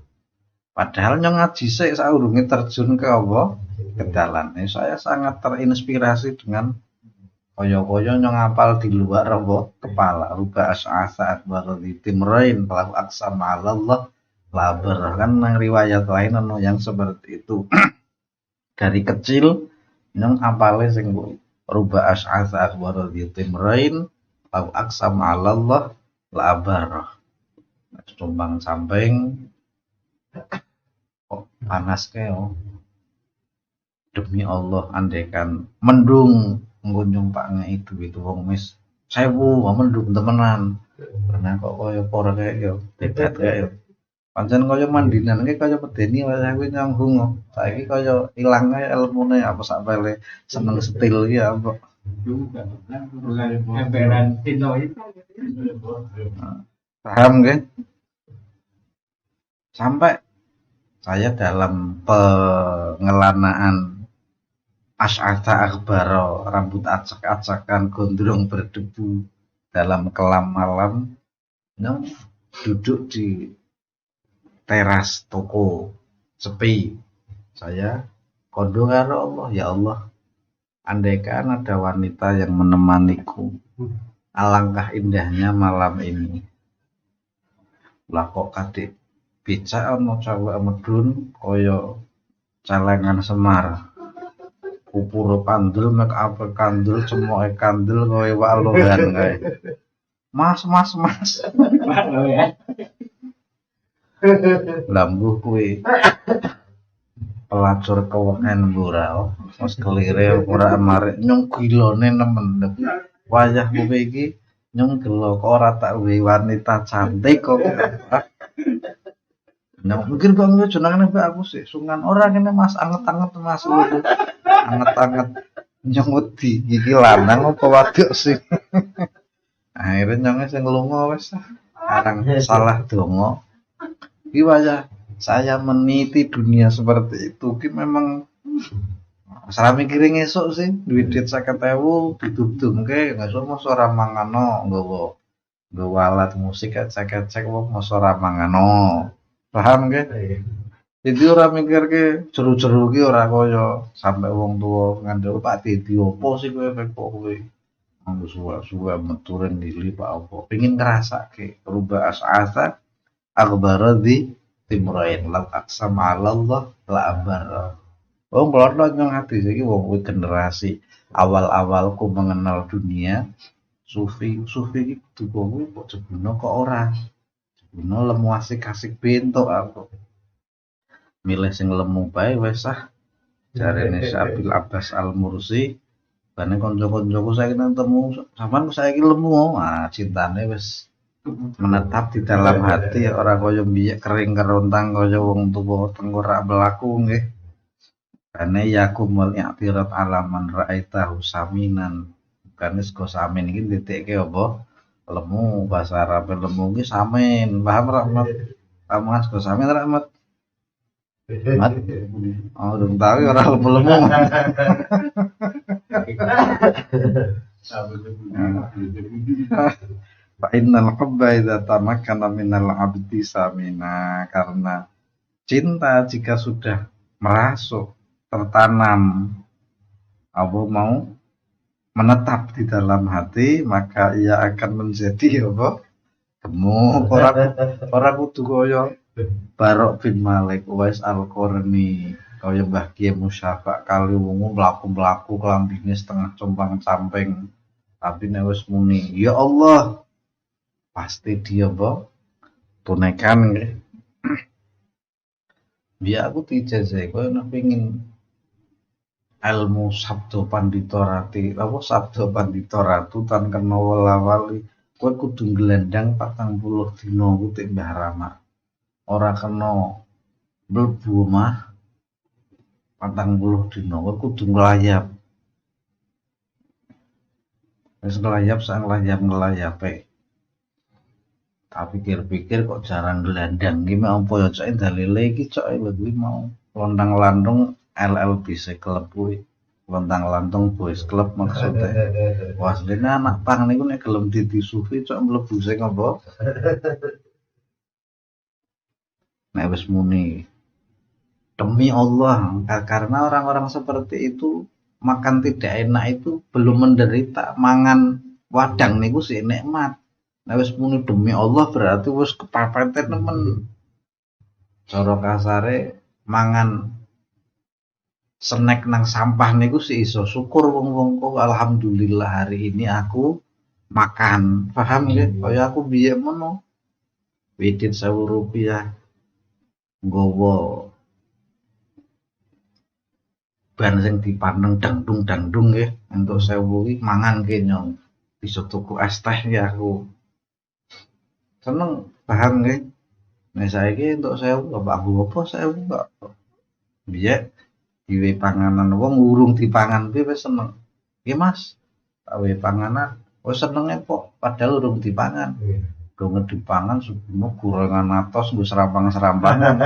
padahal nyong ngaji sik saurunge terjun ke apa ke dalan saya sangat terinspirasi dengan Kaya-kaya nyong ngapal di luar apa kepala. Ruba as'asa akbar di timrain pelaku aksam Allah laber. Kan yang riwayat lain ono yang seperti itu. Dari kecil nyong apale sing ruba as'asa akbar di timrain pelaku aksam Allah laber. Tumbang samping kok panas ke oh. Demi Allah andaikan mendung ngunjung pak itu wong mis 1000 mendung temenan karena kok kaya para kayak yo debat kayak yo pancen kaya mandinan iki kaya medeni wae aku nyambung saiki kaya ilang ae ilmune apa sak pele seneng setil iki apa paham nggih sampai saya dalam pengelanaan Asy'atha akhbaro rambut acak-acakan gondrong berdebu dalam kelam malam nyong duduk di teras toko sepi saya kondo karo Allah ya Allah andaikan ada wanita yang menemaniku alangkah indahnya malam ini lah kok kadek becak ana cewek medun kaya celengan Semar pupur kandel make up kandel cemoke kandel kowe walohan kae mas lambuh kuwi pelacur kewengen murah wis kelire ora marek nyong gilone nemen wayah kowe iki nyong gelo kok ora tak duwe wanita cantik kok nyong mikir bang jenenge mbak aku sih sungan ora kene mas anget-anget mas anget-anget nyong wedi iki lanang apa waduk sih akhirnya nyongnya sing lunga wis arang salah donga iki wayah saya meniti dunia seperti itu ki memang salah mikirin esuk sih duit 50.000 ditudungke ngesuk mos ora mangano nggawa alat musik cek-cek wong mos ora mangano paham nggih jadi ora mikirke jeru-jeru ki ora kaya sampe wong tuwa ngandel Pak Dedi opo sih kowe kok kowe anggo suwe-suwe meturen dili Pak opo pengin ngrasake rubah asa akhbara di timrain lam aksam Allah la abar wong kula nyong ati iki wong kuwi generasi awal-awalku mengenal dunia sufi iki kudu kuwi kok jebuna kok ora jebuna lemu asik-asik bentuk aku milih sing lemu bae wis ah jarene Syabil Abbas Al-Mursi bane kanca-kancaku saiki nemu sampean saiki lemu ah cintane wis menetap di dalam hati ora kaya mbiyek kering kerontang kaya wong tuwa tengkorak mlaku nggih bane yakumul i'tirat alaman ra'aitahu saminan bukan sego samin iki ditikke apa lemu bahasa Arab lemu iki samin paham Rahmat pamangan sego samin Rahmat Mat, oh belum tahu orang lemu-lemu. Fa innal hubba idza tamakkana minal 'abdi samina karena cinta jika sudah merasuk tertanam apa mau menetap di dalam hati maka ia akan menjadi apa gemuk ora kudu kaya Barok bin Malik Uwais Al-Qarni kaya Mbah Kiai Musyafa kali wungu mlaku-mlaku klambine setengah compang-camping tapi nek wis muni ya Allah pasti dia apa tunaikan nggih biar aku dijajah kowe nek pengin ilmu sabda pandita rati apa sabda pandita ratu tan kena wali kowe kudu glendang 40 dina ku tik Mbah Rama ora kena mlebu omah 40 dina kowe kudu nglayap wis nglayap sak nglayape tak pikir-pikir kok jarang gelandang iki mek apa ya cok dalile iki cok lho kuwi mau lontang-lantung LLBC Club kuwi lontang-lantung boys club maksudnya wah asline anak pang niku nek gelem dadi sufi cok mlebu sing apa nek wis muni demi Allah karena orang-orang seperti itu makan tidak enak itu belum menderita, mangan wadang niku sih nikmat. Nah wis muni demi Allah berarti wis kepepeten nemen. Cara kasare mangan snack nang sampah niku sih iso syukur wong-wong kok alhamdulillah hari ini aku makan. Paham nggih? Kaya aku biyen ngono. Widit 1.000 rupiah nggawa ban sing dipandeng dangdung-dangdung nggih, entuk 1.000 iki mangan kenyong. Bisa tuku es teh ya aku. Seneng, paham nggih? Nek saiki entuk 1.000 bapak aku apa 1.000 kok. Biyen diwe panganan wong urung dipangan piye wis seneng. Nggih Mas, tak we panganan. Oh senenge kok padahal urung dipangan. Donge dipangan subuhnya gorengan atos nggo serampang-serampangan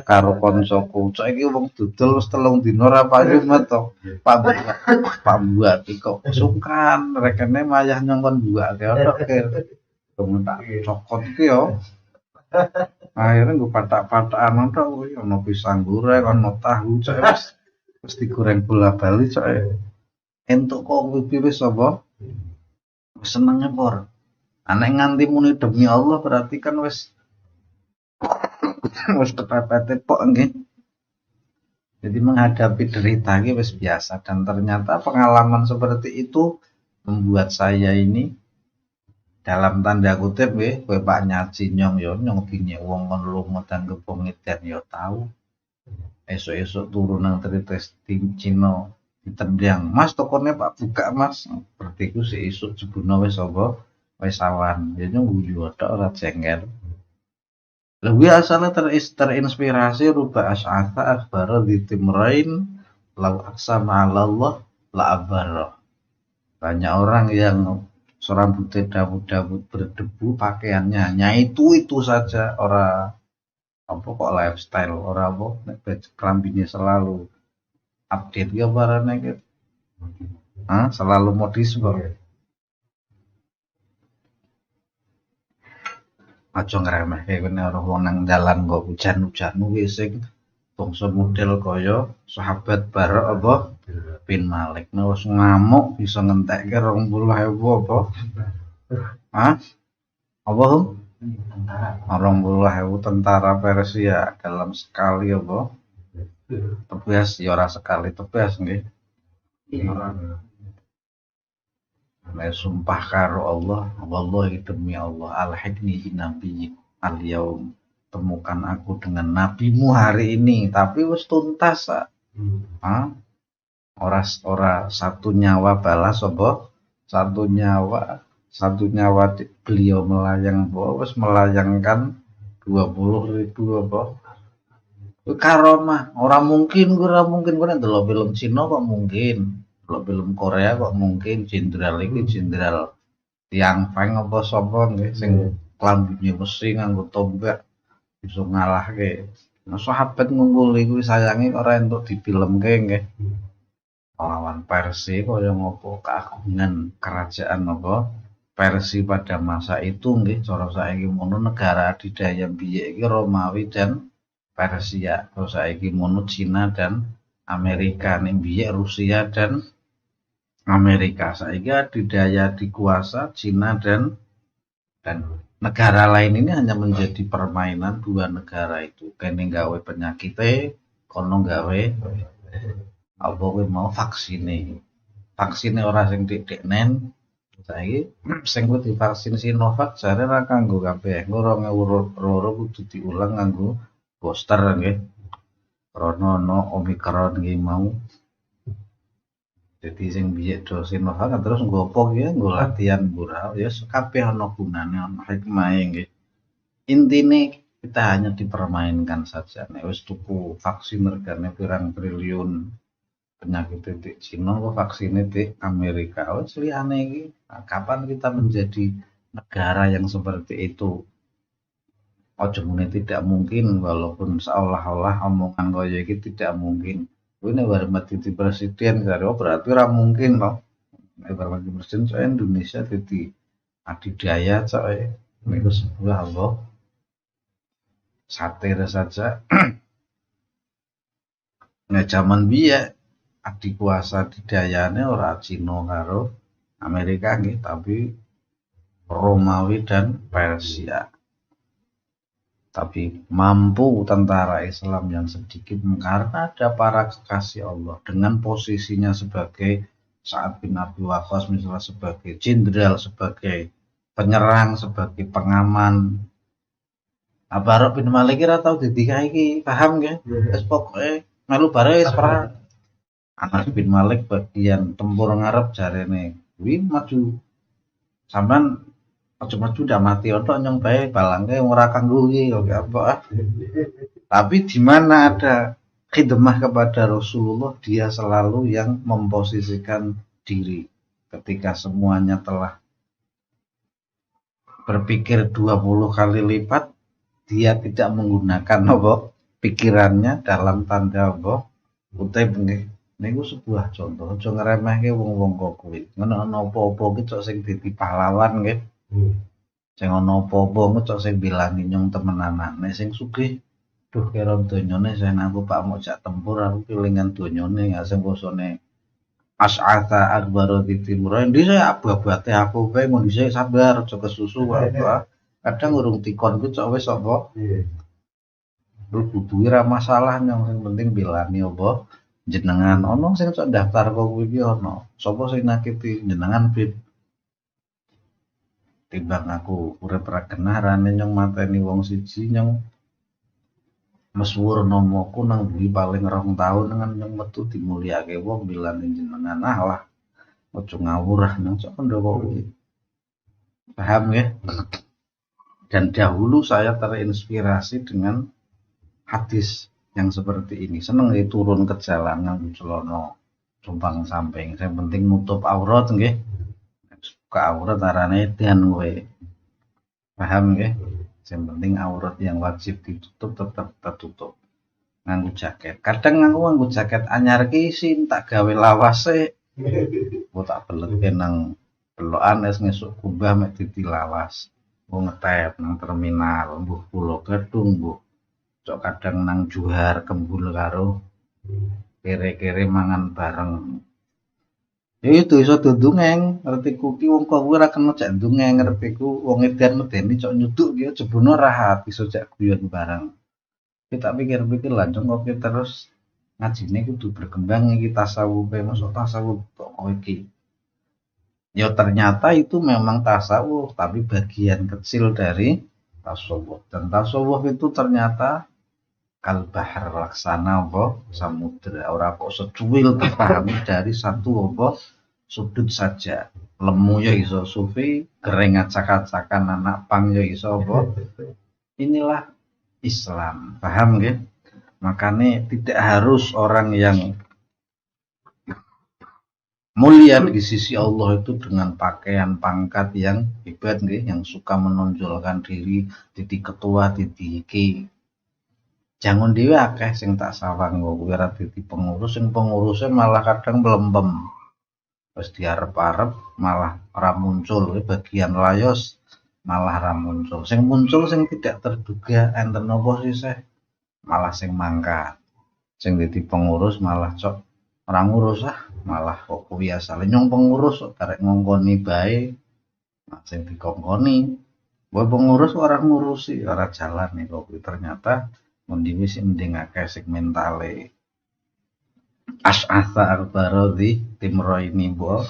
karo koncoku. Saiki wong dodol wis 3 dina ora payu metu. Pak Buat kok sungkan rekene mayah nyongkon buake ono ke. Donge tak cokot ki yo. Akhirnya nggo patak-patakan tok kuwi ono pisang goreng, ono tahu cek wis digoreng bola-bali cek. Entuk kok kuwi wis apa? Senenge por. Anek nganti muni demi Allah berarti kan wis wis kepepet pok nggih. Jadi menghadapi derita ini wis biasa dan ternyata pengalaman seperti itu membuat saya ini dalam tanda kutip nggih, kowe Pak Nyaci nyong yo nyong dinye wong kon lunga dan kepengiten yo tahu. Esuk-esuk turu nang trites Cina ditendang. Mas tokone Pak buka Mas. Berarti ku sesuk jebuna wis apa? Wis awan. Ya nyong guyu tok ora jengkel. Lebih asalnya terinspirasi rupa asy'atha akhbara ditimrain lau aksama 'ala Allah la abarra. Banyak orang yang serambutnya dawud-dawud berdebu, pakaiannya hanya itu saja, orang apa kok lifestyle, orang apa kelambinya selalu update ya barane gitu. Selalu modisme. Aja ngremehke kene ora wong nang dalan kok hujan-hujan wis bangsa model kaya sahabat Barok apa bin Malik wis ngamuk bisa ngentekke 20.000 apa? Apa? 20.000 tentara Persia dalam sekali apa? Tebias ya ora sekali tebias nggih. Sumpah karo Allah, wallahi demi Allah, al-hidni nabi al-yaum, temukan aku dengan nabimu hari ini, tapi wis tuntas. Ora satu nyawa balas apa? Satu nyawa beliau melayang apa? Wis melayangkan 20.000 apa? Karomah, ora mungkin gue ndelok film Cina kok mungkin. Kalau film Korea kok mungkin jenderal iki jenderal Tiang Feng apa sapa nggih sing klambine besi nganggo tombak bisa ngalahke. Nah, sahabat ngunggul iku sayange ora entuk difilmke nggih. Lawan Persia kaya ngopo keagungan kerajaan apa Persia pada masa itu nggih cara saiki mono negara adidaya biyen iki Romawi dan Persia. Terus saiki mono Cina dan Amerika, ning biyen Rusia dan Amerika. Saiki adidaya dikuasa Cina dan negara lain ini hanya menjadi permainan dua negara itu. Kene gawe penyakite, kono gawe apa kuwi mau vaksine. Vaksine ora sing dik-diknen. Saiki sing kuwi divaksin Sinovac jare ra kanggo kabeh. 2022 kudu diulang nganggo booster nggih. Krana ana Omicron nggih mau. Jadi sing biyen do Sinovac terus nggo apa ya nggo latihan murah ya kabeh ana gunane ana hikmahe nggih. Intine kita hanya dipermainkan saja. Nek wis tuku vaksin regane pirang triliun penyakit di Cina kok vaksinnya di Amerika. Wis liyane iki kapan kita menjadi negara yang seperti itu? Ojo muni tidak mungkin walaupun seolah-olah omongan kaya iki tidak mungkin. Ini hormat di presiden karo berarti ora mungkin loh. Hormat di presiden soal Indonesia jadi adidaya coy. Niku sebuah Allah satir saja. Nah zaman biyen adikuasa didayane ora Cina karo Amerika nggih, tapi Romawi dan Persia. Tapi mampu tentara Islam yang sedikit karena ada para kekasih Allah dengan posisinya sebagai Sa'ad bin Abi Waqqas misalnya sebagai jenderal, sebagai penyerang, sebagai pengaman. Barok bin Malik kira tau didikai iki, paham nggih? Wis pokoke melu bare wis perang. Anas bin Malik bagian tempur ngarep jarene kuwi maju. Sampean aja maju ndak mati otok nyong bae balangke ora kanggo iki kok apa. Tapi di mana ada khidmah kepada Rasulullah, dia selalu yang memposisikan diri ketika semuanya telah berpikir 20 kali lipat, dia tidak menggunakan apa pikirannya dalam tanda apa utai nggih. Niku sebuah contoh, aja ngremehke wong-wong kok kuwi. Ngono ana apa-apa ki cok sing dadi pahlawan nggih. Sing ana apa-apa ku cok sing bilangi nyong temenanane sing sugih. Duh kira donyane sen aku Pak mau jak tempur aku kelingan donyane sing bosone As'atha akbaru di timur. Ndi saya abate aku kae mau dhisik sabar aja kesusu apa. Kadang urung dikon ku cok wis apa. Lu dudu ora masalah yang penting bilani apa jenengan ono sing cok daftar kok kuwi iki ono. Sapa sing nakiti jenengan Bib. Timbang aku urip ra kenarane nyong mateni wong siji nyong meswur nomoku nang bumi paling 2 tahun dengan nyong metu dimulyake wong bilani jenengan lah. Ojo ngawur nang cok ndoko kuwi. Paham ya? Dan dahulu saya terinspirasi dengan hadis yang seperti ini. Seneng ya turun ke jalan nganggo celana jompang samping. Yang penting nutup aurat nggih. Buka aurat arane edan kowe. Paham nggih? Yang penting aurat yang wajib ditutup tetap tertutup. Nganggo jaket. Kadang nganggo jaket anyar ki sin tak gawe lawase. Kok tak beletke nang belokan es ngesuk kubah mek ditilawas. Wong ngetep nang terminal, mbuh Pulau Gadung, mbuh cok kadang nang Juhar kembul karo kere-kere mangan bareng. Ya itu iso dongeng, ngertiku ki wong kok ora kena cek dongeng, ngertiku wong edan medeni cok nyuduk ki jebune rahat iso cek guyon bareng. Kita pikir-pikir lah kok terus ngajine kudu berkembang iki tasawuf, masuk tasawuf kok iki. Ya ternyata itu memang tasawuf, tapi bagian kecil dari tasawuf. Dan tasawuf itu ternyata kalbahar laksana apa samudra. Ora kok secuil terpahami dari satu apa sudut saja. Lemu ya iso sufi, kering acak-acakan anak pang ya iso apa. Inilah Islam. Paham nggih? Makanya tidak harus orang yang mulia di sisi Allah itu dengan pakaian pangkat yang hebat nggih, yang suka menonjolkan diri dadi ketua dadi iki. Jangan dhewe akeh sing tak sawang kok kuwi ora dadi pengurus, sing pengurusnya malah kadang mlempem. Wis diarep-arep malah ora muncul, bagian layos malah ora muncul. Sing muncul sing tidak terduga enten apa sih malah sing mangkat. Sing dadi pengurus malah cok ora ngurus malah kok kuwi asale nyong pengurus kok karek ngongkoni bae. Nah, sing dikongkoni wae pengurus ora ngurusi, ora jalan nih kok kuwi ternyata mundi wis mending akeh sing mentale. As'atha akbarodhi timro ini bo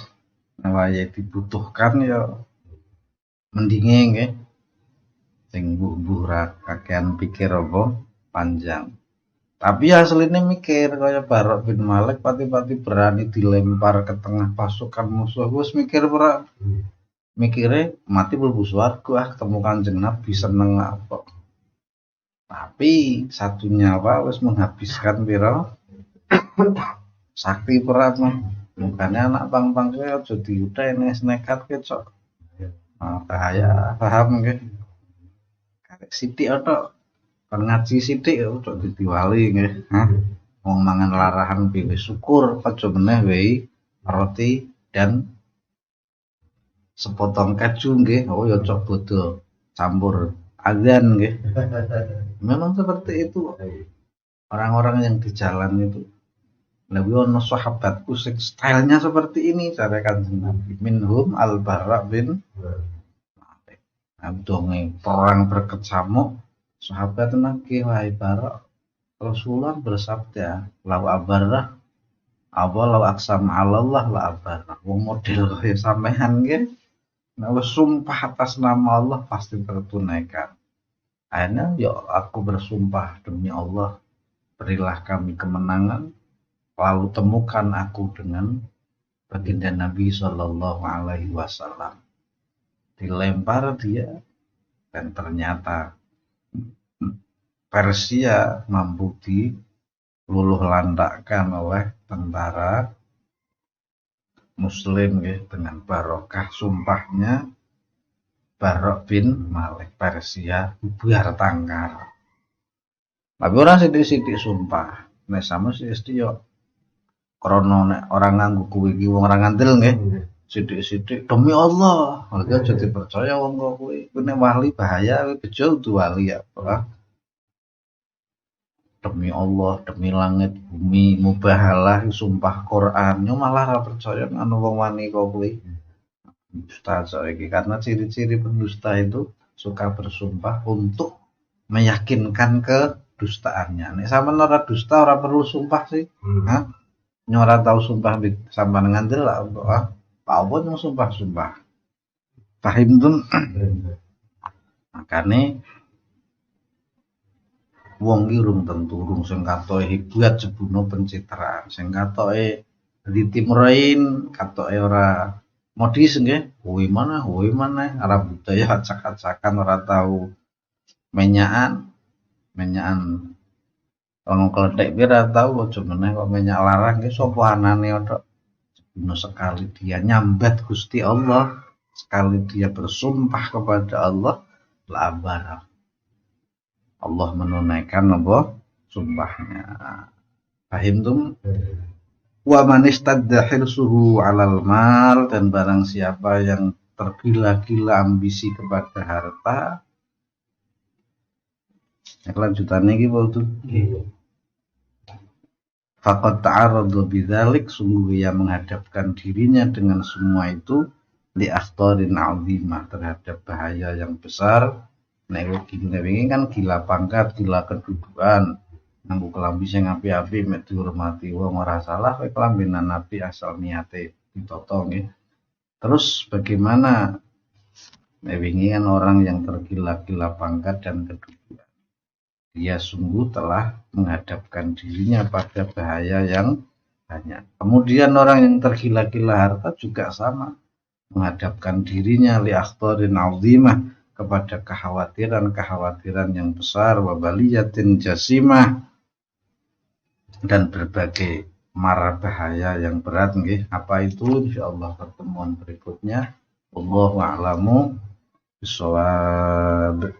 nawaye dibutuhkan ya mendinge nggih. Sing mbuh ra kakean pikir apa panjang. Tapi aslinya mikir kaya Barok bin Malik pati-pati berani dilempar ke tengah pasukan musuh. Wis mikir ora mikire mati mlebu swarga ketemu Kanjeng Nabi seneng apa. Tapi satu nyawa wis menghabiskan pira sakti perat mah. Mukanya anak pang-pang kowe aja diutheni nekat ke cok. Bahaya, paham nggih? Karek sithik tok kon ngaji sithik cok dadi wali nggih. Wong mangan larahan piye syukur aja meneh wae roti dan sepotong keju nggih. Oh ya cok bodo campur azan nggih. Memang seperti itu. Orang-orang yang di jalan itu Nabi ono sahabatku sing stylenya seperti ini cara Kanjeng Nabi. Minhum Al-Bara bin Malik. Abdonge perang berkecamuk, sahabat nagih wahai Bara. Rasulullah bersabda, "Lau abarrah apa lau aksam Allah la abarrah." Wong model kaya sampean nggih, nek wis sumpah atas nama Allah pasti tertunaikan. Akhirnya ya aku bersumpah demi Allah, berilah kami kemenangan, lalu temukan aku dengan baginda Nabi Shallallahu Alaihi Wasallam. Dilempar dia dan ternyata Persia mampu diluluh lantakkan oleh tentara Muslim ya, dengan barokah sumpahnya Barok bin Malik. Persia bubar tangkar. Tapi orang sidik-sidik sumpah, nek sama si yo krono nek orang nganggo kuwi iki wong ora ngandel nggih. Sidik-sidik demi Allah. Mereka jadi percaya wong kok kuwi nek wali bahaya bejo tu wali ya. Demi Allah, demi langit bumi mubahalah sumpah Quran. Yo malah ora percaya anu wong wani kok kuwi. Dusta iki karena ciri-ciri pendusta itu suka bersumpah untuk meyakinkan kedustaannya. Nek sampean ora dusta ora perlu sumpah sih. Hah? Nyora tahu sumpah sampean ngandel lah Pak apa yang sumpah-sumpah. Pahim tuh. Makane wong ki urung tentu urung sing katoke hebat sebuno pencitraan, sing katoke ditimrein, katoke ora modis nggih. Kuwi mana, ora budaya acak-acakan, ora tahu menyakan wong klethek ki ora tahu aja meneh kok menyak larang ki sapa anane tok. Sebuno sekali dia nyambat Gusti Allah, sekali dia bersumpah kepada Allah, la barah. Allah menunaikan apa sumpahnya. Pahim tuh? Wa man istadda hirsuhu 'alal mal, dan barang siapa yang tergila-gila ambisi kepada harta. Lanjutannya iki waktu faqad ta'arrada bidzalik, sungguh ia menghadapkan dirinya dengan semua itu li akhtarin 'azimah, terhadap bahaya yang besar. Nek wingi kan gila pangkat, gila kedudukan, nganggo kelambi sing api-api mek dihormati wong ora salah, kowe kelambinan api asal niate ditata nggih. Terus bagaimana nek wingi kan orang yang tergila-gila pangkat dan kedudukan, dia sungguh telah menghadapkan dirinya pada bahaya yang banyak. Kemudian orang yang tergila-gila harta juga sama, menghadapkan dirinya li akhtarin 'azimah, kepada kekhawatiran yang besar, wabaliyatin jasimah, dan berbagai mara bahaya yang berat nggih. Apa itu? Insyaallah pertemuan berikutnya. Wallahu a'lamu bishawab.